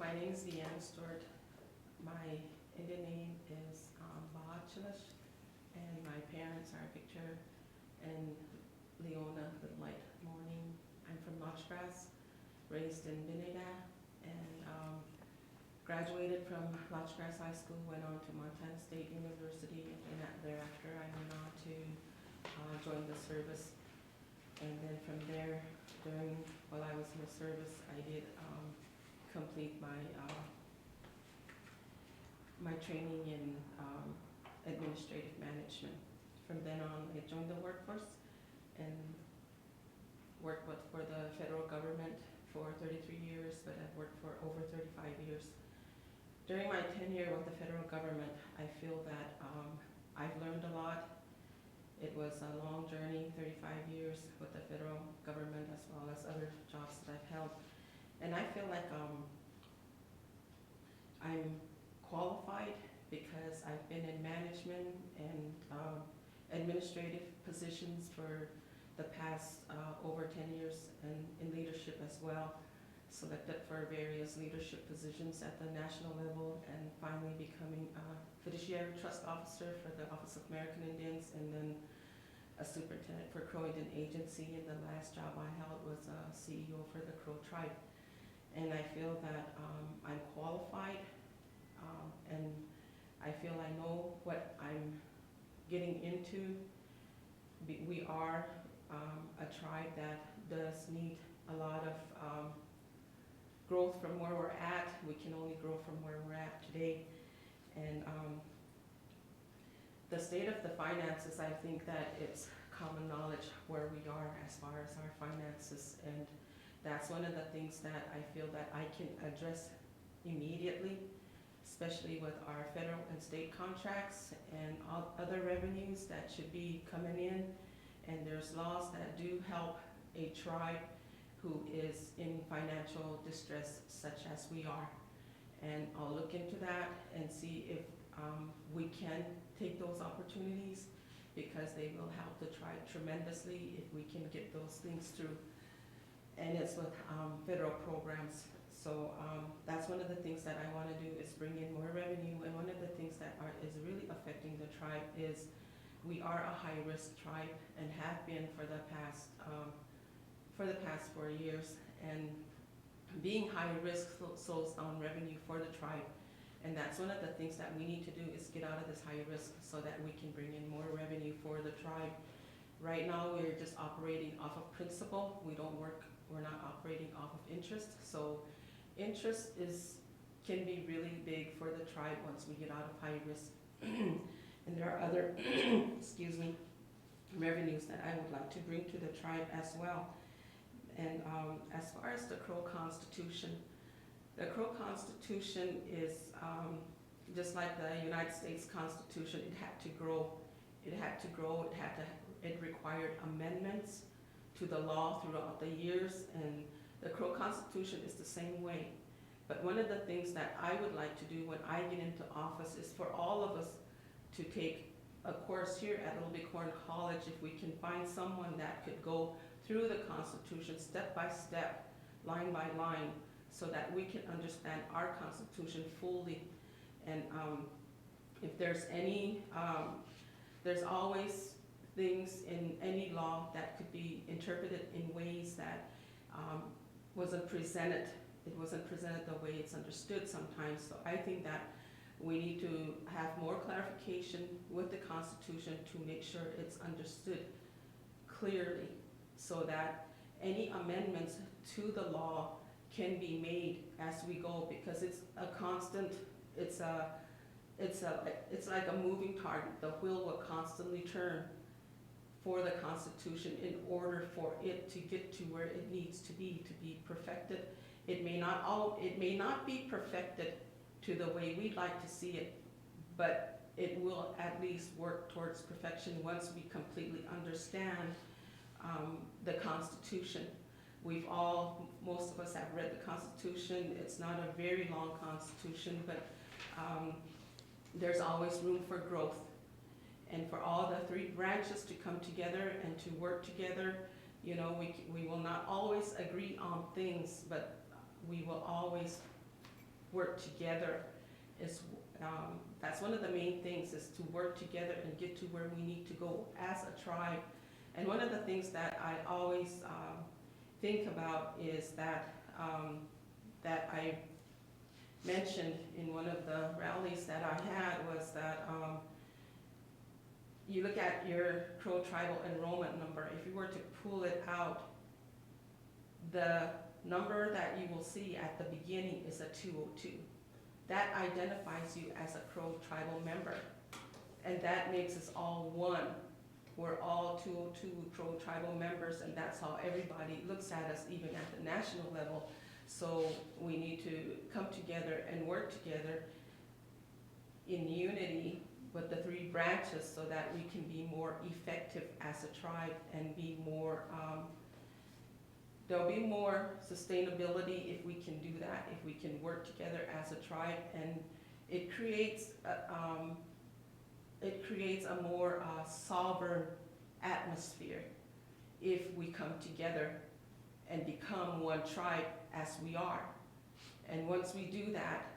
My name is Vianna Stewart. My Indian name is Bahachilish, and my parents are Victor and Leona Little Light Morning. I'm from Lodgegrass, raised in Vianna, and graduated from Lodgegrass High School, went on to Montana State University, and thereafter I went on to join the service. And then from there, while I was in the service, I did complete my training in administrative management. From then on, I joined the workforce and worked for the federal government for 33 years, but I've worked for over 35 years. During my tenure with the federal government, I feel that I've learned a lot. It was a long journey, 35 years with the federal government as well as other jobs that I've held. And I feel like I'm qualified because I've been in management and administrative positions for the past over 10 years, and in leadership as well. Selected for various leadership positions at the national level, and finally becoming a fiduciary trust officer for the Office of American Indians, and then a superintendent for Crow Indian Agency, and the last job I held was a CEO for the Crow tribe. And I feel that I'm qualified, and I feel I know what I'm getting into. We are a tribe that does need a lot of growth from where we're at. We can only grow from where we're at today. And the state of the finances, I think that it's common knowledge where we are as far as our finances. And that's one of the things that I feel that I can address immediately, especially with our federal and state contracts and all other revenues that should be coming in. And there's laws that do help a tribe who is in financial distress such as we are. And I'll look into that and see if we can take those opportunities, because they will help the tribe tremendously if we can get those things through. And it's with federal programs. So that's one of the things that I want to do, is bring in more revenue. And one of the things that is really affecting the tribe is we are a high-risk tribe and have been for the past 4 years. And being high risk slows down revenue for the tribe. And that's one of the things that we need to do, is get out of this high risk so that we can bring in more revenue for the tribe. Right now, we're just operating off of principal. We're not operating off of interest. So interest can be really big for the tribe once we get out of high risk. And there are other, excuse me, revenues that I would like to bring to the tribe as well. And as far as the Crow Constitution is just like the United States Constitution. It had to grow. It required amendments to the law throughout the years, and the Crow Constitution is the same way. But one of the things that I would like to do when I get into office is for all of us to take a course here at Little Bighorn College, if we can find someone that could go through the Constitution step by step, line by line, so that we can understand our Constitution fully. And if there's there's always things in any law that could be interpreted in ways that wasn't presented. It wasn't presented the way it's understood sometimes. So I think that we need to have more clarification with the Constitution to make sure it's understood clearly, so that any amendments to the law can be made as we go, because it's a constant, it's like a moving target. The wheel will constantly turn for the Constitution in order for it to get to where it needs to be perfected. It may not be perfected to the way we'd like to see it, but it will at least work towards perfection once we completely understand the Constitution. Most of us have read the Constitution. It's not a very long Constitution, but there's always room for growth. And for all the three branches to come together and to work together, we will not always agree on things, but we will always work together. Is That's one of the main things, is to work together and get to where we need to go as a tribe. And one of the things that I always think about is that that I mentioned in one of the rallies that I had, was that you look at your Crow tribal enrollment number. If you were to pull it out, the number that you will see at the beginning is a 202. That identifies you as a Crow tribal member, and that makes us all one. We're all 202 Crow tribal members, and that's how everybody looks at us, even at the national level. So we need to come together and work together in unity with the three branches, so that we can be more effective as a tribe and be more, there'll be more sustainability if we can do that, if we can work together as a tribe, and it creates a more sovereign atmosphere if we come together and become one tribe as we are. And once we do that,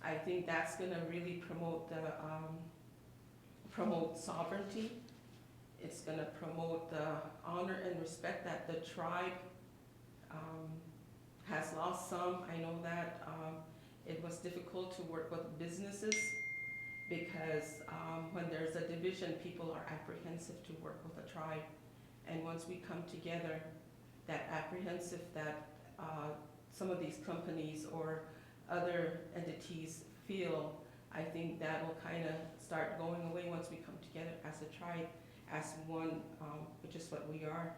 I think that's going to really promote sovereignty. It's going to promote the honor and respect that the tribe has lost some. I know that it was difficult to work with businesses, because when there's a division, people are apprehensive to work with a tribe. And once we come together, that apprehensive that some of these companies or other entities feel, I think that will kind of start going away once we come together as a tribe, as one, which is what we are.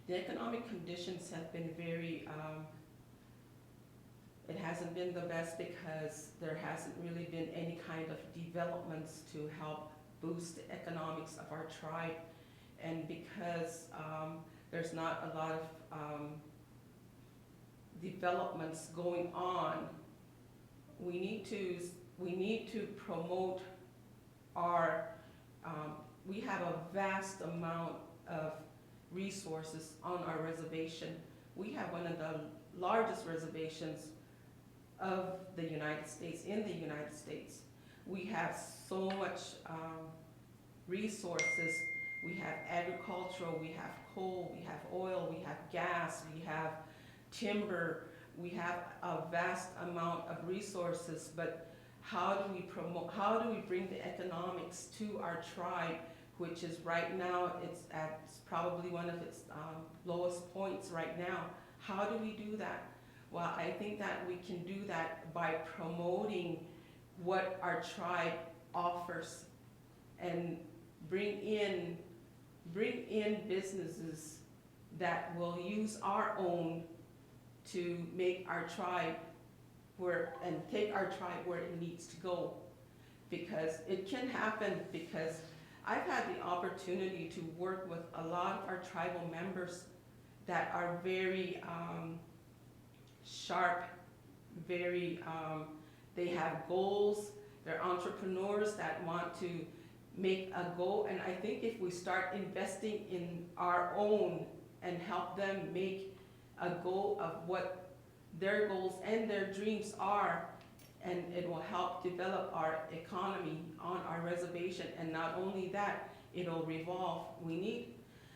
The economic conditions have been very, it hasn't been the best, because there hasn't really been any kind of developments to help boost the economics of our tribe. And because there's not a lot of developments going on, we need to promote our, we have a vast amount of resources on our reservation. We have one of the largest reservations of the United States, in the United States. We have so much resources. We have agricultural, we have coal, we have oil, we have gas, we have timber, we have a vast amount of resources, but how do we bring the economics to our tribe, which is right now, it's probably one of its lowest points right now. How do we do that? Well, I think that we can do that by promoting what our tribe offers, and bring in businesses that will use our own to make our tribe and take our tribe where it needs to go. Because it can happen, because I've had the opportunity to work with a lot of our tribal members that are very sharp, very, they have goals, they're entrepreneurs that want to make a goal. And I think if we start investing in our own and help them make a goal of what their goals and their dreams are, and it will help develop our economy on our reservation. And not only that, it'll revolve. We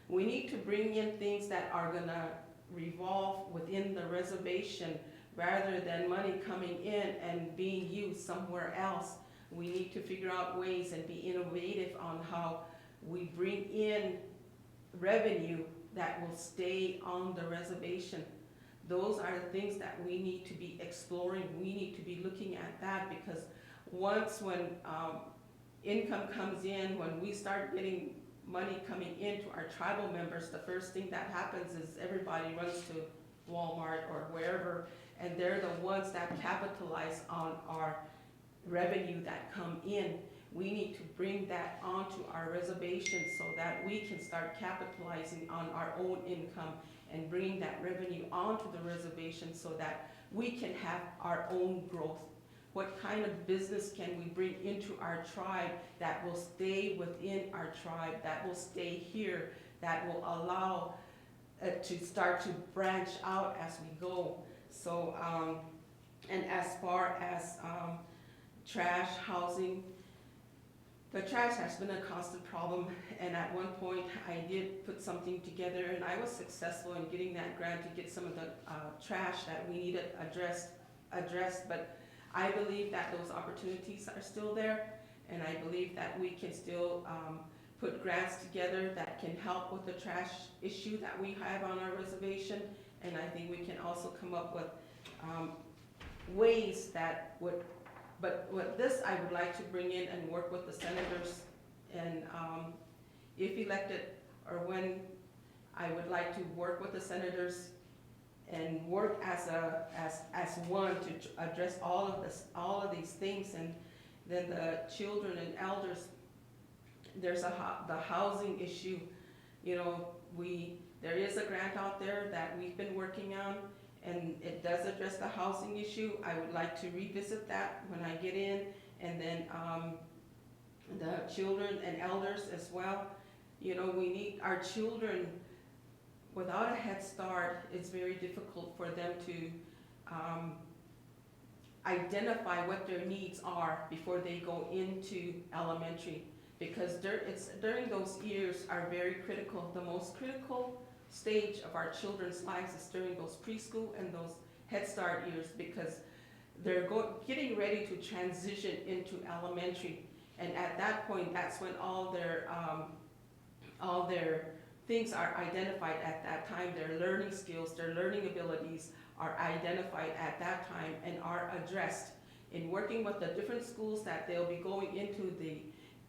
need to bring in things that are gonna revolve within the reservation, rather than money coming in and being used somewhere else. We need to figure out ways and be innovative on how we bring in revenue that will stay on the reservation. Those are the things that we need to be exploring. We need to be looking at that, because when income comes in, when we start getting money coming into our tribal members, the first thing that happens is everybody runs to Walmart or wherever, and they're the ones that capitalize on our revenue that come in. We need to bring that onto our reservation so that we can start capitalizing on our own income and bringing that revenue onto the reservation, so that we can have our own growth. What kind of business can we bring into our tribe that will stay within our tribe, that will stay here, that will allow it to start to branch out as we go? So And as far as trash, housing, the trash has been a constant problem, and at one point I did put something together, and I was successful in getting that grant to get some of the trash that we needed addressed. But I believe that those opportunities are still there, and I believe that we can still put grants together that can help with the trash issue that we have on our reservation, and I think we can also come up with ways that would. But with this, I would like to bring in and work with the senators, and if elected, or when, I would like to work with the senators and work as one to address all of these things. And then the children and elders, there's the housing issue. You know, there is a grant out there that we've been working on, and it does address the housing issue. I would like to revisit that when I get in, and then the children and elders as well. You know, we need our children. Without a head start, it's very difficult for them to identify what their needs are before they go into elementary, because during those years are very critical. The most critical stage of our children's lives is during those preschool and those Head Start years, because they're getting ready to transition into elementary, and at that point, that's when all their things are identified at that time. Their learning skills, their learning abilities are identified at that time and are addressed. In working with the different schools that they'll be going into,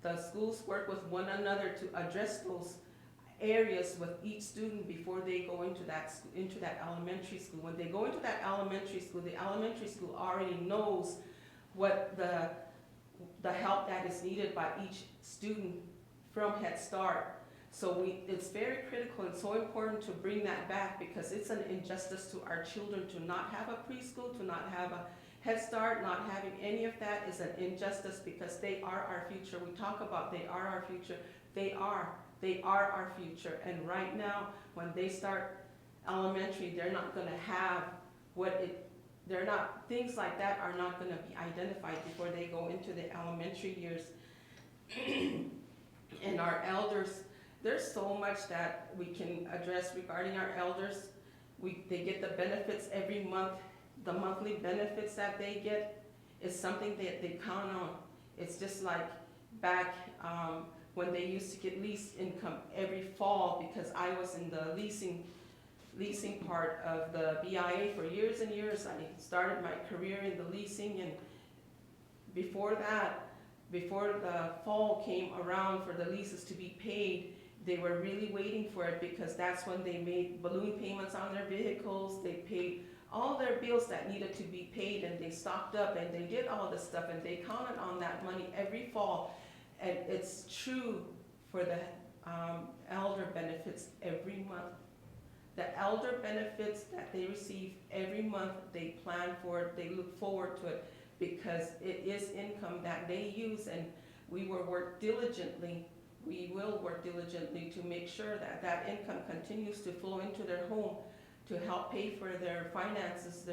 the schools work with one another to address those areas with each student before they go into that elementary school. When they go into that elementary school, the elementary school already knows what the help that is needed by each student from Head Start. So it's very critical and so important to bring that back, because it's an injustice to our children to not have a preschool, to not have a Head Start. Not having any of that is an injustice, because they are our future. We talk about they are our future. They are our future. And right now, when they start elementary, they're not going to have things like that are not going to be identified before they go into the elementary years. And our elders, there's so much that we can address regarding our elders. They get the benefits every month. The monthly benefits that they get is something that they count on. It's just like back when they used to get lease income every fall, because I was in the leasing part of the BIA for years and years. I started my career in the leasing, and before the fall came around for the leases to be paid, they were really waiting for it, because that's when they made balloon payments on their vehicles. They paid all their bills that needed to be paid, and they stocked up, and they did all this stuff, and they counted on that money every fall. And it's true for the elder benefits every month. The elder benefits that they receive every month, they plan for it, they look forward to it, because it is income that they use, and we will work diligently to make sure that that income continues to flow into their home to help pay for their finances.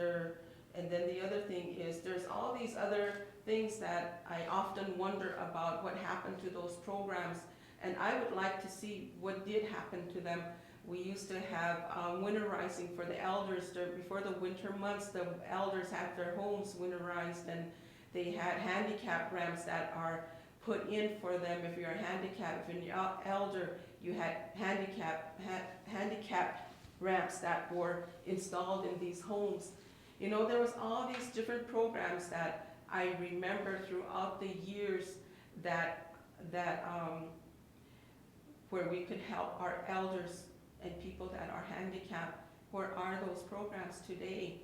And then the other thing is, there's all these other things that I often wonder about what happened to those programs, and I would like to see what did happen to them. We used to have winterizing for the elders. Before the winter months, the elders had their homes winterized, and they had handicap ramps that are put in for them. If you're handicapped, if you're an elder, you had handicap ramps that were installed in these homes. You know, there was all these different programs that I remember throughout the years that where we could help our elders and people that are handicapped. Where are those programs today?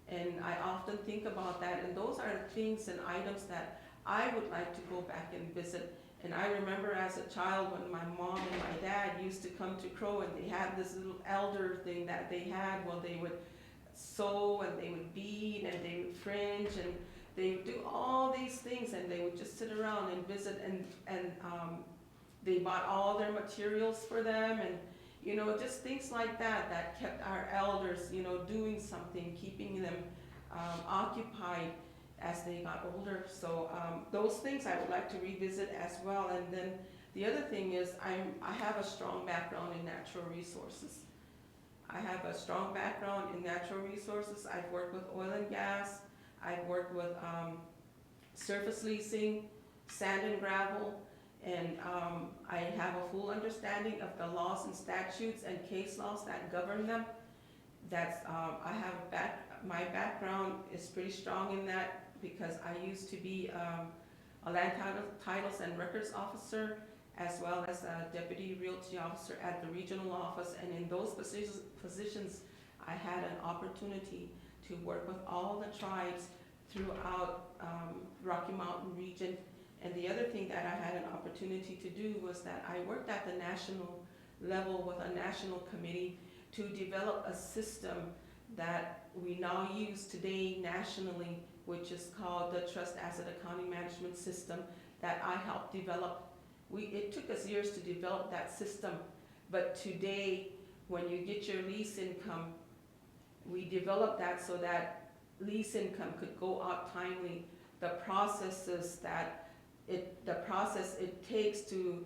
And I often think about that, and those are things and items that I would like to go back and visit. And I remember as a child when my mom and my dad used to come to Crow, and they had this little elder thing that they had. Well, they would sew, and they would bead, and they would fringe, and they would do all these things, and they would just sit around and visit, and they bought all their materials for them, and just things like that kept our elders, doing something, keeping them occupied as they got older. So those things I would like to revisit as well. And then the other thing is I have a strong background in natural resources. I have a strong background in natural resources. I've worked with oil and gas. I've worked with surface leasing, sand and gravel, and I have a full understanding of the laws and statutes and case laws that govern them. I have my background is pretty strong in that because I used to be a land titles and records officer, as well as a deputy realty officer at the regional office, and in those positions I had an opportunity to work with all the tribes throughout Rocky Mountain region. And the other thing that I had an opportunity to do was that I worked at the national level with a national committee to develop a system that we now use today nationally, which is called the Trust Asset Accounting Management System that I helped develop. It took us years to develop that system, but today when you get your lease income, we developed that so that lease income could go out timely. The process it takes to,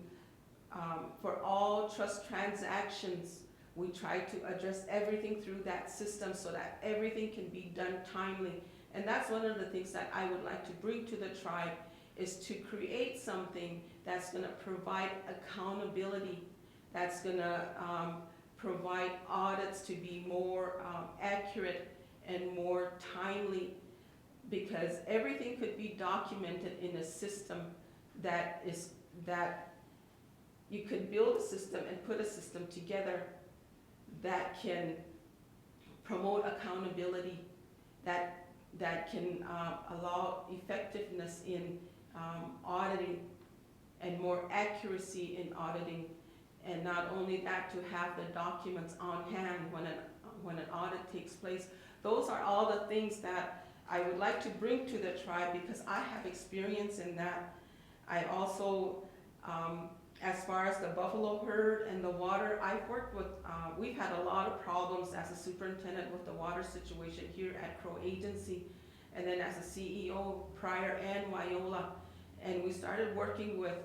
for all trust transactions, we try to address everything through that system so that everything can be done timely. And that's one of the things that I would like to bring to the tribe, is to create something that's gonna provide accountability, that's gonna provide audits to be more accurate and more timely, because everything could be documented in a system that you could build a system and put a system together that can promote accountability, that can allow effectiveness in auditing and more accuracy in auditing, and not only that, to have the documents on hand when an audit takes place. Those are all the things that I would like to bring to the tribe because I have experience in that. I also, as far as the buffalo herd and the water, I've worked with, we've had a lot of problems as a superintendent with the water situation here at Crow Agency, and then as a CEO prior and Wyola. And we started working with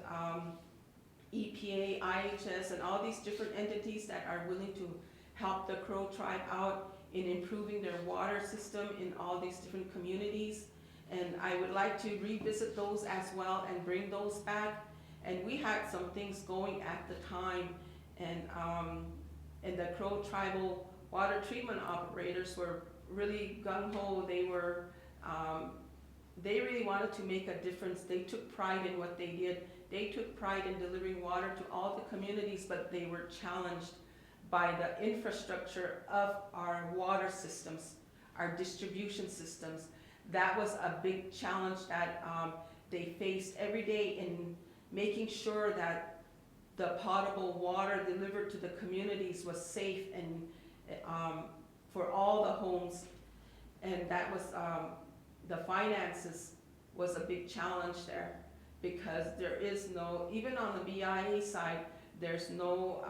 EPA, IHS, and all these different entities that are willing to help the Crow tribe out in improving their water system in all these different communities. And I would like to revisit those as well and bring those back. And we had some things going at the time, and the Crow tribal water treatment operators were really gung-ho. They really wanted to make a difference. They took pride in what they did. They took pride in delivering water to all the communities, but they were challenged by the infrastructure of our water systems, our distribution systems. That was a big challenge that they faced every day in making sure that the potable water delivered to the communities was safe and for all the homes. And that was, the finances was a big challenge there, because there is no, even on the BIA side, there's no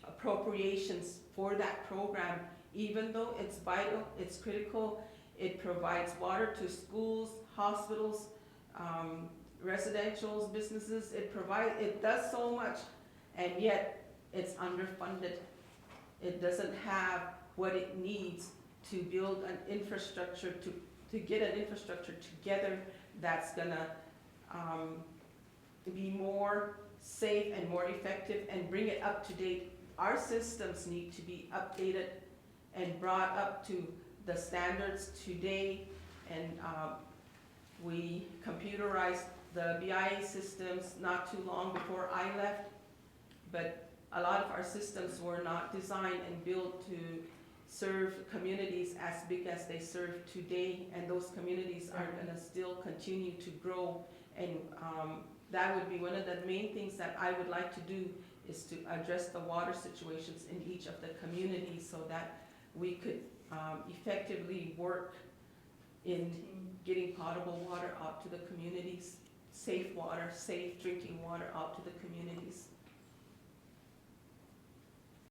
appropriations for that program, even though it's vital, it's critical. It provides water to schools, hospitals, residential businesses. It does so much, and yet it's underfunded. It doesn't have what it needs to build an infrastructure, to get an infrastructure together that's gonna be more safe and more effective and bring it up to date. Our systems need to be updated and brought up to the standards today, and we computerized the BIA systems not too long before I left, but a lot of our systems were not designed and built to serve communities as big as they serve today, and those communities are gonna still continue to grow. And that would be one of the main things that I would like to do, is to address the water situations in each of the communities so that we could effectively work in getting potable water out to the communities, safe water, safe drinking water out to the communities.